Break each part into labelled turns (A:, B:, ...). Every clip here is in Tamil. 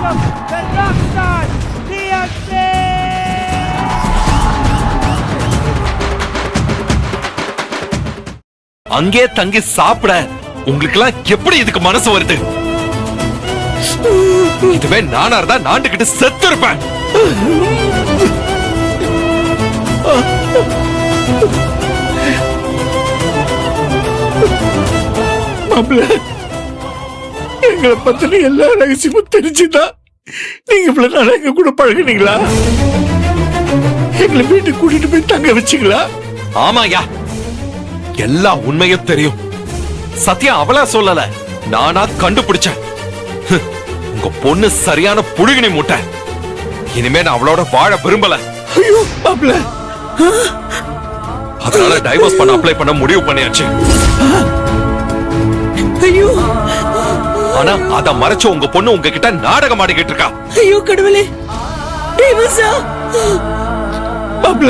A: welcome the Rockstar DSP!
B: அங்கே தங்கி சாப்பிட உங்களுக்கு எல்லாம் எப்படி இதுக்கு மனசு வருது? இதுவே நானா இருந்தா நாண்டுகிட்டு செத்து இருப்பேன்.
C: எங்களை பத்தின எல்லா ரகசியமும் தெரிஞ்சுதான் நீங்க இவ்வளவு நாள் எங்க கூட பழகுனீங்களா? எங்களை வீட்டுக்கு கூட்டிட்டு போய் தங்க வச்சீங்களா?
B: ஆமாயா, எல்லா உண்மையும் தெரியும். சத்யா அவளா சொல்லல, நானா கண்டுபிடிச்சேன். உங்க பொண்ணு சரியான புழுகினி மூட்டை. இனிமே நான் அவளோட வாழ விரும்பல.
C: ஐயோ மாப்ள,
B: அதனால டைவர்ஸ் பண்ண அப்ளை பண்ண முடிவு பண்ணியாச்சு.
D: ஐயோ,
B: ஆனா அத மறைச்சு உங்க பொண்ணு உங்ககிட்ட நாடகம் ஆடிக்கிட்டு இருக்கா.
D: ஐயோ கடவுளே, டைவர்ஸா?
C: மாப்ள,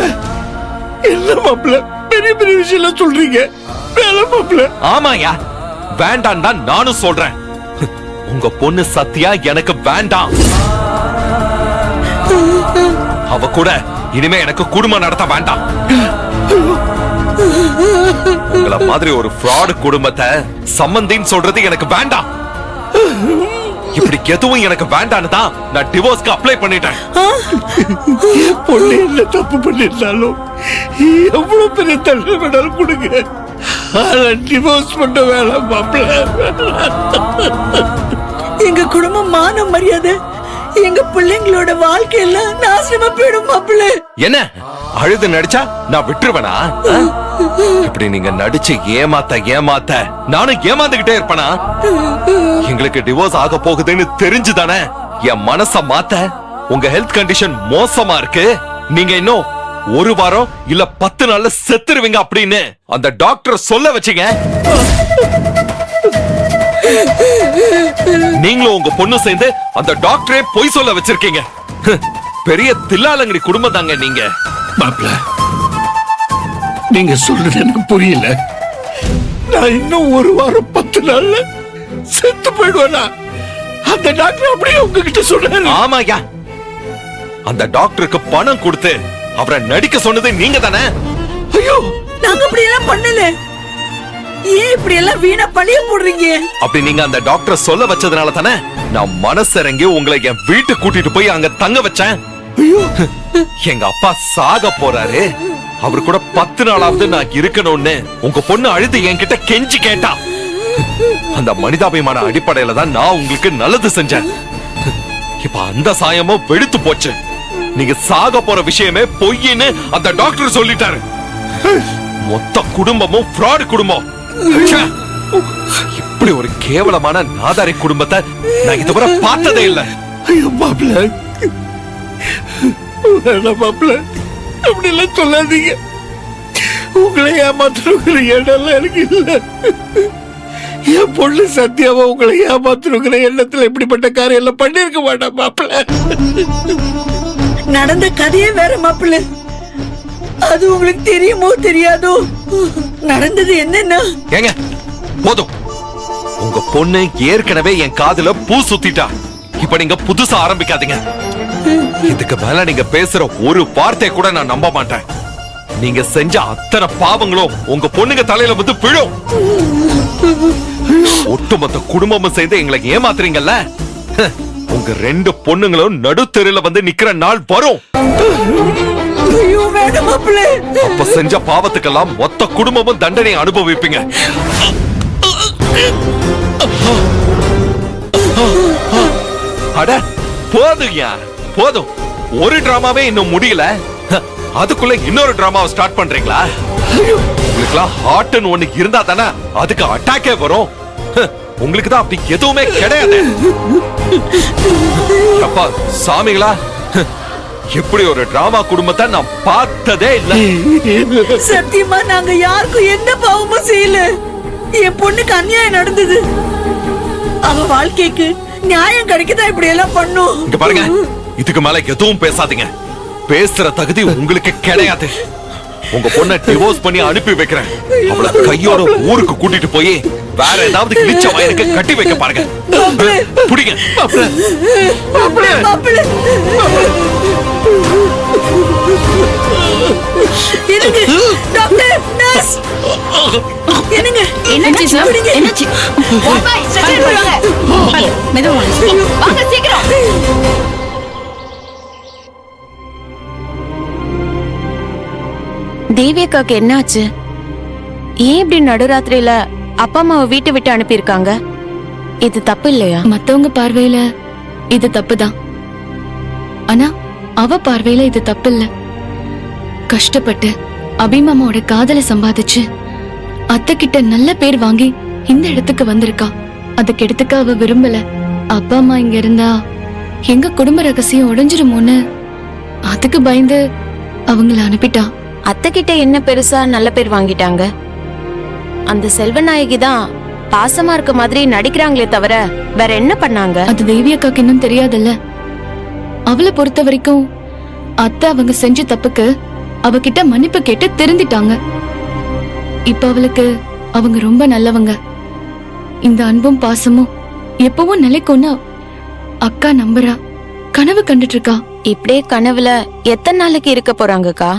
C: என்ன மாப்ள பெரிய பெரிய விஷயம் சொல்றீங்க? மாப்ள
B: ஆமாயா, வேண்டாம் தான் நானும் சொல்றேன். உங்க பொண்ணு சத்யா எனக்கு வேண்டாம். அவ கூட இனிமே எனக்கு குடும்பம் நடத்த வேண்டாம். உங்கள மாதிரி ஒரு ஃப்ராட் குடும்பத்தை சம்பந்தின்னு சொல்றது எனக்கு வேண்டாம். இப்படி எதுவும் எனக்கு வேண்டான்னு தான் நான் டிவோர்ஸ்க்கு அப்ளை பண்ணிட்டேன்.
C: பொண்ணு என்ன தப்பு பண்ணிருந்தாலும் எவ்வளவு பெரிய தண்டனை வேணாலும் கொடுங்க, டிவோர்ஸ் பண்ண வேணாம் மாப்ள.
D: எங்க குடும்பம் மான மரியாதை, எங்க பிள்ளைங்களோட வாழ்க்கை எல்லாம் நாசமா போயிடும் மாப்பிள்ள.
B: என்ன அழுது நடிச்சா நான் விட்டுருவேனா? இப்படி நீங்க நடிச்சு ஏமாத்த நானும் ஏமாந்துகிட்டே இருப்பேனா? எங்களுக்கு டிவோர்ஸ் ஆக போகுதுன்னு தெரிஞ்சுதானே என் மனச மாத்த. உங்க ஹெல்த் கண்டிஷன் மோசமா இருக்கு, நீங்க இன்னும் 1 வாரம் இல்ல 10 நாள்ல செத்துருவீங்க அப்படின்னு அந்த டாக்டர் சொல்ல வச்சீங்க. நீங்களும் உங்க பொண்ணு சேர்ந்து அந்த டாக்டரே பொய் சொல்ல வச்சிருக்கீங்க. பெரிய தில்லாலங்கடி குடும்பம் தாங்க நீங்க.
C: மாப்ள, நீங்க சொல்றது எனக்கு புரியல. நான் இன்னும் 1 வாரம் 10 நாள்ல செத்து போயிடுவேனா? அந்த டாக்டர் அப்படியே உங்ககிட்ட சொன்னாரு.
B: ஆமாயா, அந்த டாக்டருக்கு பணம் கொடுத்து அவரை நடிக்க சொன்னது நீங்க தானே?
C: ஐயோ,
D: நாங்க அப்படி எல்லாம் பண்ணல. ஏன் இப்படி எல்லாம் வீணா பழிய போடுறீங்க?
B: அப்படி நீங்க அந்த டாக்டர் சொல்ல வச்சதுனால தானே நான் மனசிறங்கி உங்களை என் வீட்டுக்கு கூட்டிட்டு போய் அங்க தங்க வச்சேன்.
C: ஐயோ,
B: எங்க அப்பா சாக போறாரு, அவரு கூட 10 நாளாவது நான் இருக்கணும்னு உங்க பொண்ணு அழுது என்கிட்ட கெஞ்சி கேட்டா. அந்த மனிதாபிமான அடிப்படையில தான் நான் உங்களுக்கு நல்லது செஞ்சேன். இப்ப அந்த சாயமும் வெளுத்து போச்சு. நீங்க சாக போற விஷயமே பொய்ன்னு அந்த டாக்டர் சொல்லிட்டாரு. மொத்த குடும்பமும் ஃப்ராட் குடும்பம். இப்படி ஒரு கேவலமான நாதாரி குடும்பத்தை நான் இதுவரை பார்த்ததே இல்ல.
C: ஐயோ மாப்ள, மாப்ள அப்படி எல்லாம் சொல்லாதீங்க. உங்களை ஏமாத்துற எண்ணம் எனக்கு இல்ல. என் பொண்ணு சத்யாவா உங்களை ஏமாத்துற எண்ணத்துல இப்படிப்பட்ட காரியம் எல்லாம் பண்ணிருக்க மாட்டேன் மாப்ள.
D: நடந்த கதையே வேற மாப்பிள்ள. அது உங்களுக்கு தெரியுமோ தெரியாதோ? நடந்தது என்னன்னா,
B: ஏங்க போதும், உங்க பொண்ணு ஏற்கனவே என் காதுல பூ சுத்திட்டா. இப்ப நீங்க புதுசா ஆரம்பிக்காதீங்க. இதுக்கு மேல நீங்க பேசுற ஒரு வார்த்தை கூட நான் நம்ப மாட்டேன். நீங்க செஞ்ச அத்தனை பாவங்களும் உங்க பொண்ணுங்க தலையில வந்து விழும். ஒட்டுமொத்த குடும்பமும் சேர்ந்து எங்களை ஏமாத்துறீங்கல்ல. உங்க 2 பொண்ணுங்களும் நடுத்தெருல வந்து நிக்கிற நாள் வரும்.
D: ஐயோ வேண்டாம் மாப்பிள்ள.
B: அப்ப செஞ்ச பாவத்துக்கெல்லாம் மொத்த குடும்பமும் தண்டனை அனுபவிப்பீங்க. அட போதும்யா, போதும். ஒரு டிராமாவே இன்னும் முடியல, அதுக்குள்ள இன்னொரு டிராமாவை ஸ்டார்ட் பண்றீங்களா? உங்களுக்குலாம் ஹார்ட்னு ஒண்ணு இருந்தா தானே அதுக்கு அட்டாக்கே வரும். உங்களுக்கு தான் அப்படி எதுவுமே கிடையாது. அப்பா சாமிகளா, இப்படி ஒரு டிராமா குடும்பத்தை நான் பார்த்ததே இல்ல.
D: சத்தியமா நாங்க யாருக்கும் எந்த பாவமும் செய்யல. என் பொண்ணுக்கு அநியாயம் நடந்தது. அவ வாழ்க்கைக்கு நியாயம் கிடைக்கதான் இப்படி எல்லாம் பண்ணும்.
B: இங்க பாருங்க, இதுக்கு மேல எதுவும் பேசாதீங்க. பேசுற தகுதி உங்களுக்கு கிடையாது. உங்க பொண்ணை டிவோர்ஸ் பண்ணி அனுப்பி வைக்கிறேன். அவளை கையோட ஊருக்கு கூட்டிட்டு போய் வேற ஏதாவது கிழிச்ச வயலுக்கு கட்டி வைக்க பாருங்க. புடிங்க.
D: மாப்பிள்ளை. என்னங்க டாக்டர் நர்ஸ் என்னங்க
E: என்னாச்சு
D: பிடிங்க.
E: என்னாச்சு மெதுவா வாங்க சீக்கிரம்.
F: தேவி அக்காக்கு என்னாச்சு? ஏன் இப்படி நடுராத்திரியில அப்பா அம்மாவை வீட்டை விட்டு அனுப்பியிருக்காங்க? இது தப்பு இல்லையா?
E: மத்தவங்க பார்வையில இது தப்புதான், ஆனா அவ பார்வையில இது தப்பு இல்ல. கஷ்டப்பட்டு அபிமாமாவோட காதலை சம்பாதிச்சு அத்தை கிட்ட நல்ல பேர் வாங்கி இந்த இடத்துக்கு வந்திருக்கா. அதுக்கு எடுத்துக்க அவ விரும்பல. அப்பா அம்மா இங்க இருந்தா எங்க குடும்ப ரகசியம் உடைஞ்சிருமோன்னு அதுக்கு பயந்து அவங்கள அனுப்பிட்டா.
F: அத்தை கிட்ட என்ன பெருசா நல்ல பேர் வாங்கிட்டாங்க? அந்த செல்வநாயகி தான் பாசமா இருக்க மாதிரி நடிக்கிறாங்களே தவிர வேற என்ன பண்ணாங்க?
E: அது தேவி அக்காக்கு இன்னும் தெரியாதுல்ல. அவளை பொறுத்த வரைக்கும் அத்தை அவங்க செஞ்ச தப்புக்கு அவகிட்ட மன்னிப்பு கேட்டு திருந்திட்டாங்க. இப்ப அவளுக்கு அவங்க ரொம்ப நல்லவங்க. இந்த அன்பும் பாசமும் எப்பவும் நிலைக்கும்னு அக்கா நம்புறா, கனவு கண்டுட்டு இருக்கா.
F: இப்படியே கனவுல எத்தனை நாளைக்கு இருக்க போறாங்கக்கா?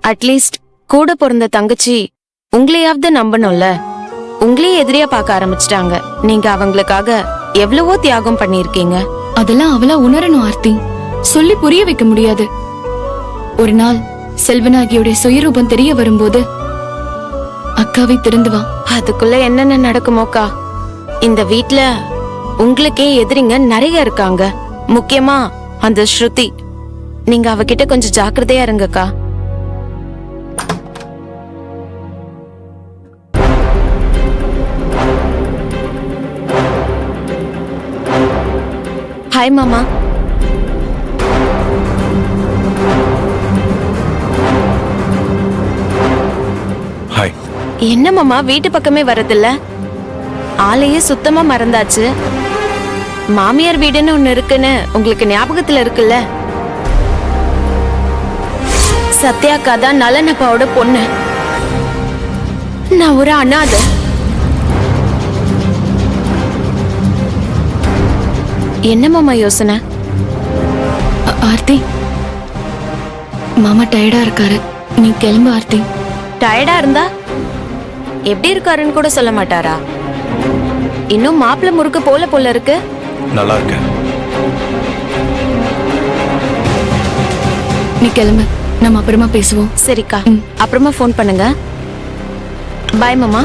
F: அட்லீஸ்ட் கூட பிறந்த தங்கச்சி உங்களையாவது நம்பணும்ல. உங்களே எதிரியா பார்க்க ஆரம்பிச்சிட்டாங்க. நீங்க அவங்களுக்காக எவ்வளவோ தியாகம் பண்ணிருக்கீங்க.
E: அதெல்லாம் அவளா உணரணும் ஆர்த்தி. சொல்லி புரிய வைக்க முடியாது. ஒரு நாள் செல்வநாயகியோட சுயரூபம் தெரிய வரும்போது அக்காவை திருந்துவா.
F: அதுக்குள்ள என்னென்ன நடக்குமோக்கா? இந்த வீட்ல உங்களுக்கே எதிரிங்க நிறைய இருக்காங்க. முக்கியமா அந்த ஸ்ருதி. நீங்க அவகிட்ட கொஞ்சம் ஜாக்கிரதையா இருங்கக்கா. ஹாய் மாமா.
B: ஹாய்.
F: என்ன மாமா வீட்டு பக்கமே வரதில்ல? ஆளையே சுத்தமா மறந்தாச்சு. மாமியார் வீடுன்னு ஒண்ணு இருக்குன்னு உங்களுக்கு ஞாபகத்துல இருக்குல்ல? சத்யாக்கா தான் நலனப்பாவோட பொண்ணு. நான் ஒரு அனாதை. என்ன மாமா யோசனை?
E: ஆர்த்தி, மாமா டயர்டா இருக்காரு, நீ கிளம்பு ஆர்த்தி.
F: டயர்டா இருந்தா எப்படி இருக்காருன்னு கூட சொல்ல மாட்டாரா? இன்னும் மாப்பிள்ளை முறுக்கு போல இருக்கு.
B: நல்லா இருக்கேன்.
E: நீ கிளம்பு, நம்ம அப்புறமா பேசுவோம்.
F: சரிக்கா, அப்புறமா ஃபோன் பண்ணுங்க. பாய் மாமா.